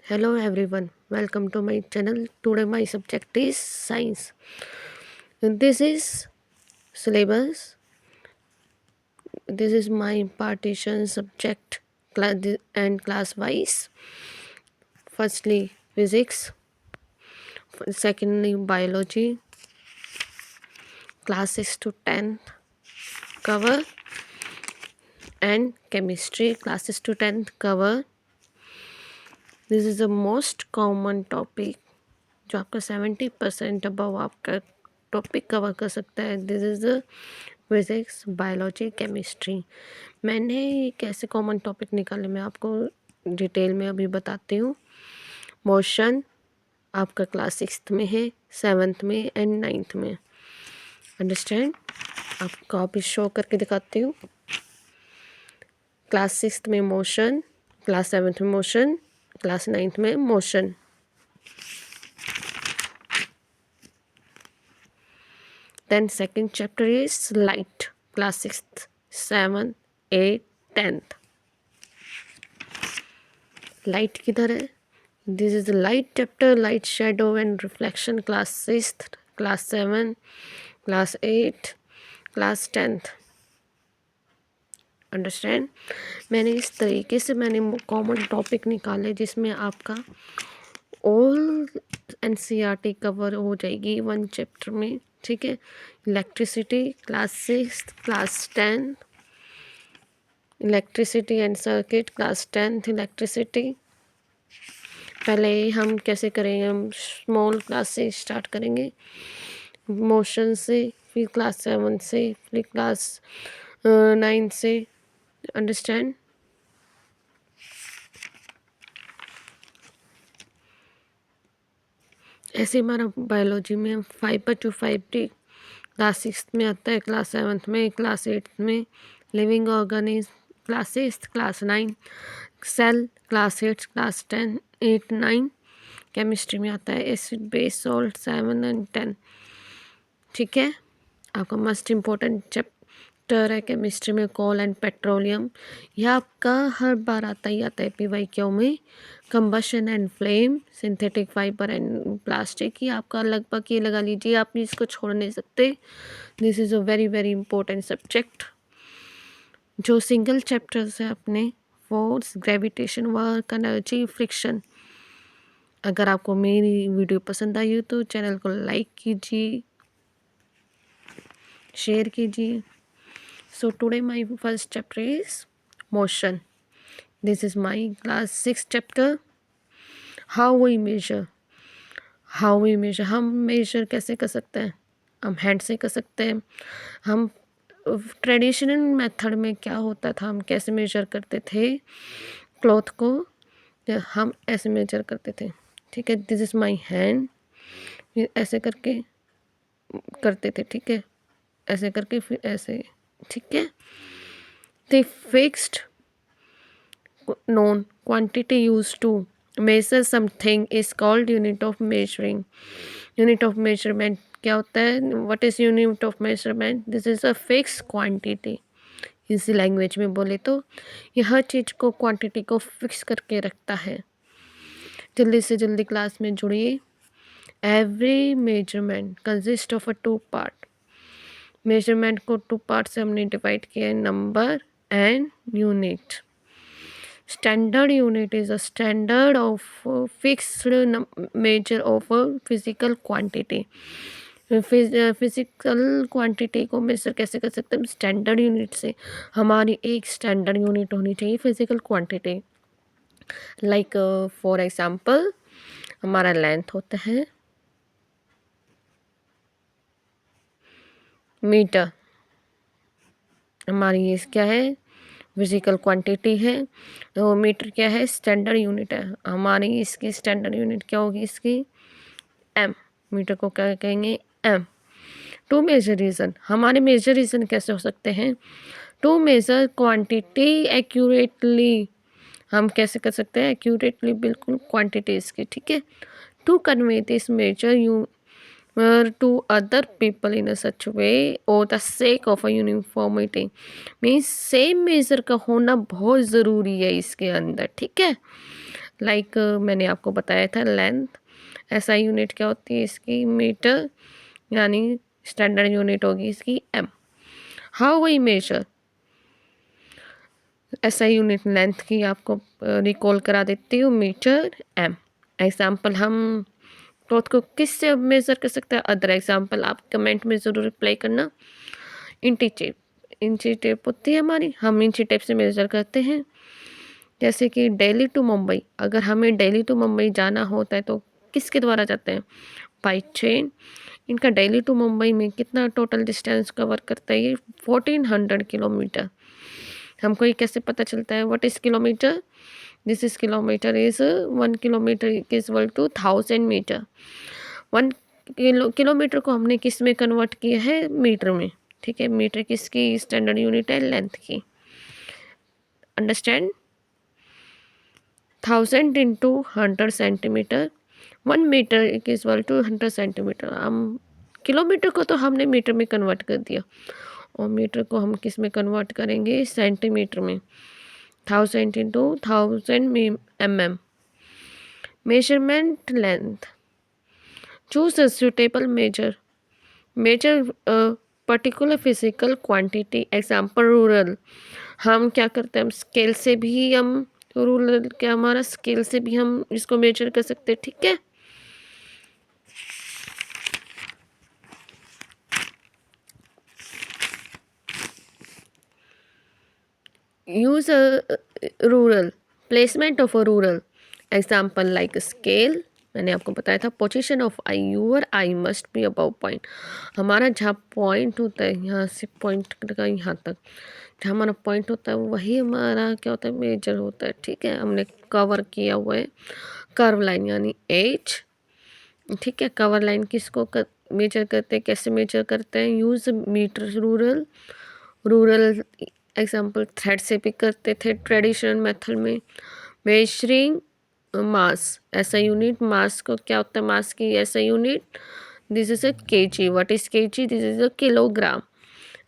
Hello everyone, welcome to my channel. Today my subject is science. This is syllabus. This is my partition subject and class wise. Firstly physics, secondly biology, classes to 10th cover, and chemistry classes to 10th cover. This is the most common topic जो आपका 70% above आपका topic cover कर सकता है. This is the physics, biology, chemistry. मैंने ये कैसे common topic निकाले मैं आपको डिटेल में अभी बताती हूँ. मोशन आपका क्लास 6th में है, 7th में एंड 9th में. अंडरस्टैंड. आपको कॉपी शो करके दिखाती हूँ. क्लास 6th में मोशन, क्लास 7th में मोशन, क्लास 9th में motion. Then second chapter is light, class 6th, 7th, 8th, 10th. Light किधर है? This is the light chapter, light, shadow and reflection, class 6th, class 7, class 8, class 10th. Understand. मैंने इस तरीके से common topic निकाले जिसमें आपका ऑल NCERT कवर हो जाएगी वन चैप्टर में. ठीक है. Electricity class 6th, class 10, electricity and circuit class 10th electricity. पहले हम कैसे करेंगे, हम स्मॉल क्लास से स्टार्ट करेंगे, मोशन से, फिर क्लास 7 से, फिर क्लास 9 से. अंडरस्टैंड. ऐसे हमारा बायोलॉजी में 5/2 क्लास 6th में आता है, क्लास 7th में, क्लास 8th में. Living organism class 6th, class 9. Cell class 8, class 10, 8, 9. Chemistry में आता है एसिड, बेस, सॉल्ट 7 एंड 10. ठीक है. आपका मस्ट इम्पोर्टेंट चैप्टर है केमिस्ट्री में कोल एंड पेट्रोलियम. यह आपका हर बार आता ही आता है PYQ में. Combustion and flame, synthetic fibre and plastic. ये आपका लगभग ये लगा लीजिए, आप इसको छोड़ नहीं सकते. This is a very very important subject. जो सिंगल चैप्टर्स है अपने, force, gravitation, work, energy, friction. अगर आपको मेरी वीडियो पसंद आई हो तो चैनल को लाइक कीजिए, शेयर कीजिए. So today my first chapter is motion. This is my class 6 chapter. How we measure. हम मेजर कैसे कर सकते हैं? हम हैंड से कर सकते हैं. हम ट्रेडिशनल मेथड में क्या होता था, हम कैसे मेजर करते थे क्लॉथ को, हम ऐसे मेजर करते थे. ठीक है. This is my hand. फिर ऐसे करके करते थे. ठीक है. ऐसे करके फिर ऐसे. ठीक है. The fixed known quantity used to measure something is called unit of measuring. Unit of measurement क्या होता है? What is unit of measurement? This is a fixed quantity. इसी लैंग्वेज में बोले तो ये हर चीज़ को क्वांटिटी को फिक्स करके रखता है. जल्दी से जल्दी क्लास में जुड़िए. Every measurement consist of a 2 part. Measurement को 2 पार्ट से हमने डिवाइड किया है, number and unit. Standard unit is a standard of fixed measure of a physical quantity. Physical quantity को मेजर कैसे कर सकते हैं? स्टैंडर्ड यूनिट से. हमारी एक स्टैंडर्ड यूनिट होनी चाहिए physical quantity. Like for example हमारा लेंथ होता है मीटर. हमारी ये क्या है? फिजिकल क्वांटिटी है. तो मीटर क्या है? स्टैंडर्ड यूनिट है. हमारी इसकी स्टैंडर्ड यूनिट क्या होगी? इसकी एम. मीटर को क्या कहेंगे? एम. Two major reason. हमारे मेजर रीजन कैसे हो सकते हैं? To measure quantity accurately. हम कैसे कर सकते हैं? एक्यूरेटली, बिल्कुल क्वांटिटी इसकी. ठीक है. To convey this measure to other people in a such way or the sake of a uniformity. Means same measure का होना बहुत ज़रूरी है इसके अंदर. ठीक है. लाइक मैंने आपको बताया था लेंथ, एसआई यूनिट क्या होती है इसकी, मीटर, यानी स्टैंडर्ड यूनिट होगी इसकी M. How we measure, SI unit length की आपको रिकॉल करा देती हूँ, मीटर एम। एग्जाम्पल हम क्लॉथ को किस से मेज़र कर सकते हैं, अदर एग्जाम्पल आप कमेंट में ज़रूर रिप्लाई करना। इंची टेप, इंची टेप होती है हमारी, हम इंची टेप से मेज़र करते हैं। जैसे कि दिल्ली टू मुंबई, अगर हमें दिल्ली टू मुंबई जाना होता है तो किसके द्वारा जाते हैं, बाई ट्रेन। इनका दिल्ली टू मुंबई में कितना टोटल डिस्टेंस कवर करता है, ये 1400 किलोमीटर। हमको ये कैसे पता चलता है, what is kilometre, this is kilometre is 1 kilometre equal to 1000 metre. 1 kilometre को हमने किस में कन्वर्ट किया है, मीटर में। ठीक है, मीटर किसकी स्टैंडर्ड यूनिट है, लेंथ की। Understand, 1000 into 100 centimetre, 1 metre equal to 100 centimetre. हम किलोमीटर को तो हमने मीटर में कन्वर्ट कर दिया, और मीटर को हम किस में कन्वर्ट करेंगे, सेंटीमीटर में। 1000 into 1000 mm। Measurement length, choose a suitable measure particular physical quantity. Example ruler, हम क्या करते हैं, हम स्केल से भी हम रूरल क्या हमारा स्केल से भी हम इसको मेजर कर सकते हैं। ठीक है, use ruler, placement of a ruler. Example like scale, मैंने आपको बताया था, position of eye, your eye must be above point. हमारा जहाँ पॉइंट होता है, यहाँ से पॉइंट का यहाँ तक जहाँ हमारा पॉइंट होता है वही हमारा क्या होता है, मेजर होता है। ठीक है, हमने कवर किया हुआ है कर्व लाइन यानी एज। ठीक है, कवर लाइन किसको मेजर करते हैं, कैसे मेजर करते हैं, use metre ruler example thread से भी करते थे ट्रेडिशनल मेथड में। मेजरिंग मास, ऐसा यूनिट, मास को क्या होता है, मास की ऐसा unit, this is a KG. What is KG, this is a kilogram.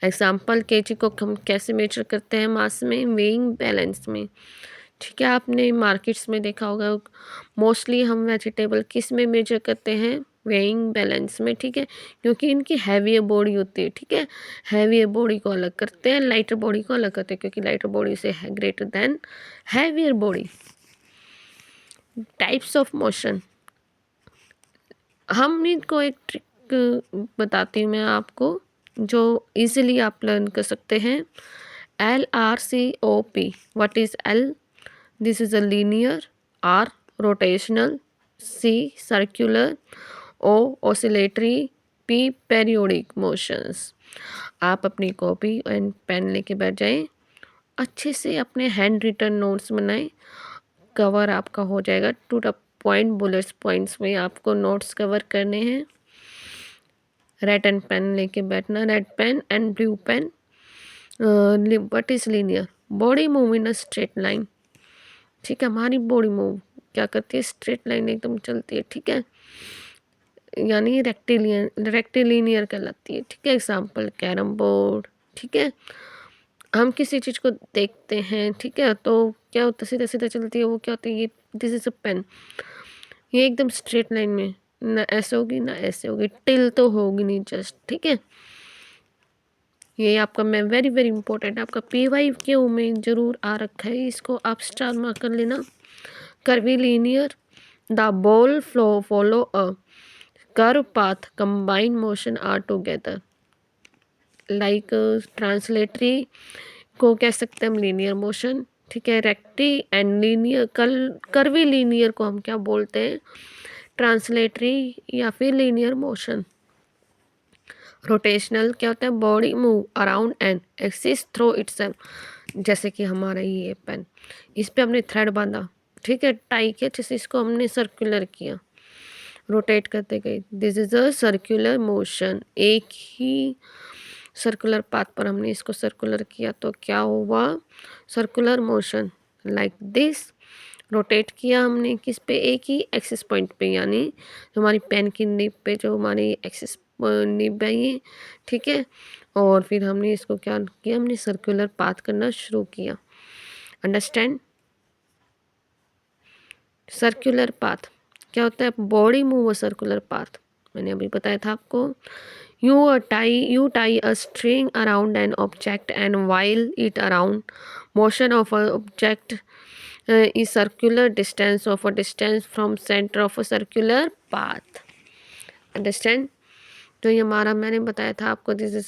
Example KG को हम कैसे मेजर करते हैं, मास में, वेइंग बैलेंस में। ठीक है, आपने मार्केट्स में देखा होगा मोस्टली हम वेजिटेबल किस में मेजर करते हैं, वेइंग बैलेंस में। ठीक है, क्योंकि इनकी हैवी बॉडी होती है। ठीक है, हैवी बॉडी को अलग करते हैं, लाइटर बॉडी को अलग करते हैं, क्योंकि लाइटर बॉडी से है greater than heavier body. Types of motion, हम इनको एक ट्रिक बताती हूँ मैं आपको जो इजीली आप लर्न कर सकते हैं। LRCOP, what is L, this is a linear, R rotational, C circular, O oscillatory, P periodic motions. आप अपनी कॉपी एंड पेन लेके बैठ जाएं, अच्छे से अपने हैंड रिटन नोट्स बनाएं। कवर आपका हो जाएगा to the point, bullets points में आपको नोट्स कवर करने हैं। रेड एंड पेन लेके बैठना, red pen and blue pen. What is linear, body move in a straight line. ठीक है, हमारी बॉडी मूव क्या करती है, स्ट्रेट लाइन एकदम चलती है। ठीक है, यानी रेक्टिलिनियर कहलाती है। ठीक है, एग्जाम्पल कैरम बोर्ड। ठीक है, हम किसी चीज़ को देखते हैं, ठीक है, तो क्या होता है, सीधा सीधा चलती है, वो क्या होती है, ये दिस इज अ पेन, ये एकदम स्ट्रेट लाइन में, ना ऐसे होगी ना ऐसे होगी, टिल तो होगी नहीं जस्ट। ठीक है, ये आपका मैं वेरी वेरी इंपॉर्टेंट, आपका PYQ में जरूर आ रखा है, इसको आप स्टार मार्क कर लेना। curvilinear, the ball flow follow a curve path, combine motion are together। Like translatory को कह सकते हैं हम लीनियर मोशन। ठीक है, recti and linear curvy linear को हम क्या बोलते हैं, ट्रांसलेटरी या फिर लीनियर मोशन। रोटेशनल क्या होता है, body move around an axis through itself. जैसे कि हमारा ये पेन, इस पे हमने थ्रेड बांधा, ठीक है, टाई किया, जैसे इसको हमने सर्कुलर किया, रोटेट करते गए, this is a circular motion. एक ही सर्कुलर पाथ पर हमने इसको सर्कुलर किया तो क्या हुआ, circular motion. Like this, rotate किया हमने किस पे, एक ही एक्सिस पॉइंट पे, यानी हमारी पेन की निब पे जो हमारी एक्सिस निब है ये। ठीक है, और फिर हमने इसको क्या किया, हमने सर्कुलर पाथ करना शुरू किया। अंडरस्टैंड। सर्कुलर पाथ क्या होता है? Body move a circular path, मैंने अभी बताया था आपको। You tie a string around an object, and while it around, motion of a object is circular distance of a distance from center of a circular path. Understand? तो ये हमारा मैंने बताया था आपको, दिस इज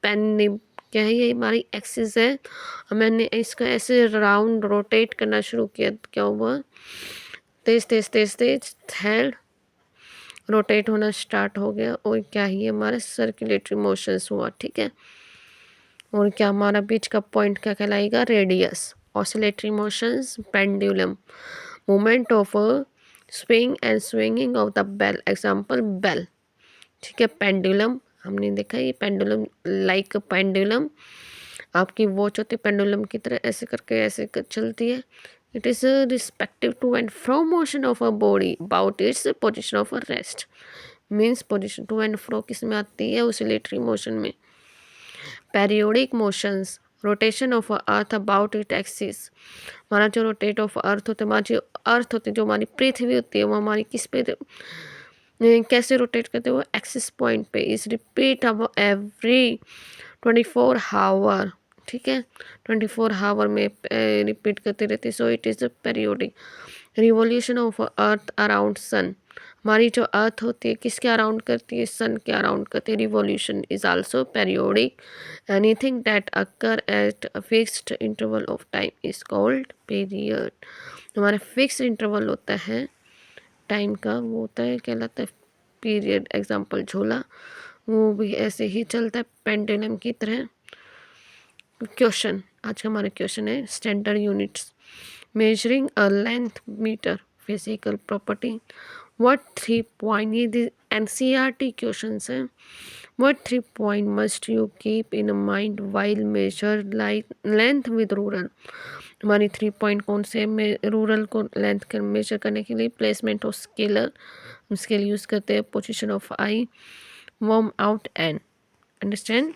पेन, क्या है ये? हमारी एक्सिस है। मैंने इसका ऐसे राउंड रोटेट करना शुरू किया, क्या हुआ? तेज तेज तेज तेज हेड रोटेट होना स्टार्ट हो गया, और क्या ही हमारा सर्कुलेटरी मोशंस हुआ, ठीक है। और क्या हमारा बीच का पॉइंट क्या कहलाएगा? Radius. Oscillatory motions, pendulum, movement of swing and swinging of the bell, example bell, ठीक है। पेंडुलम हमने देखा, ये पेंडुलम लाइक पेंडुलम आपकी वॉच होती है, पेंडुलम की तरह ऐसे करके ऐसे चलती है। It is respective to and fro motion of a body about its position of a rest. Means position to and fro किस में आती है? ऑसिलेटरी मोशन में। Periodic motions, rotation of earth about it axis, हमारा जो rotate of earth होता है, हमारी जो अर्थ होती है, जो हमारी पृथ्वी होती है, वो हमारी किस पे कैसे रोटेट करते हैं? वो एक्सिस पॉइंट पे। इस रिपीट अब एवरी 24 आवर, ठीक है, 24 आवर में रिपीट करते रहते हैं। So it is a periodic. Revolution of earth around sun, हमारी जो अर्थ होती है किसके अराउंड करती है? सन के अराउंड करती है। Revolution is also periodic. Anything that occur at a fixed interval of time is called period. हमारा फिक्स इंटरवल होता है टाइम का, वो होता है, कहलाता है पीरियड। एग्जाम्पल झोला, वो भी ऐसे ही चलता है पेंडुलम की तरह। क्वेश्चन, आज का हमारा क्वेश्चन है standard units. Measuring a length metre, physical property. What 3 point, ये एनसीईआरटी क्वेश्चन है। What 3 point must you keep in mind while measure length with ruler. हमारी 3 पॉइंट कौन से? में रूरल को लेंथ कर मेजर करने के लिए प्लेसमेंट ऑफ स्केलर, हम स्केल यूज़ करते हैं। Position of I, warm out and. Understand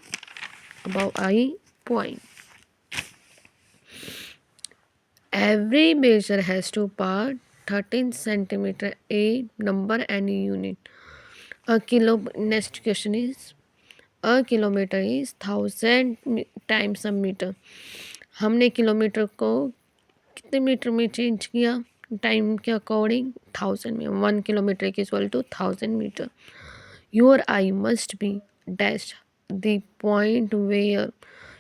about I point. Every measure has two parts, 13 centimeter a number and unit. A kilo. Next question is, a kilometer is 1000 times a meter. हमने kilometre को कितने metre में change किया? Time के according 1000 में। 1 kilometre equal to 1000 metre. Your eye must be dash the point where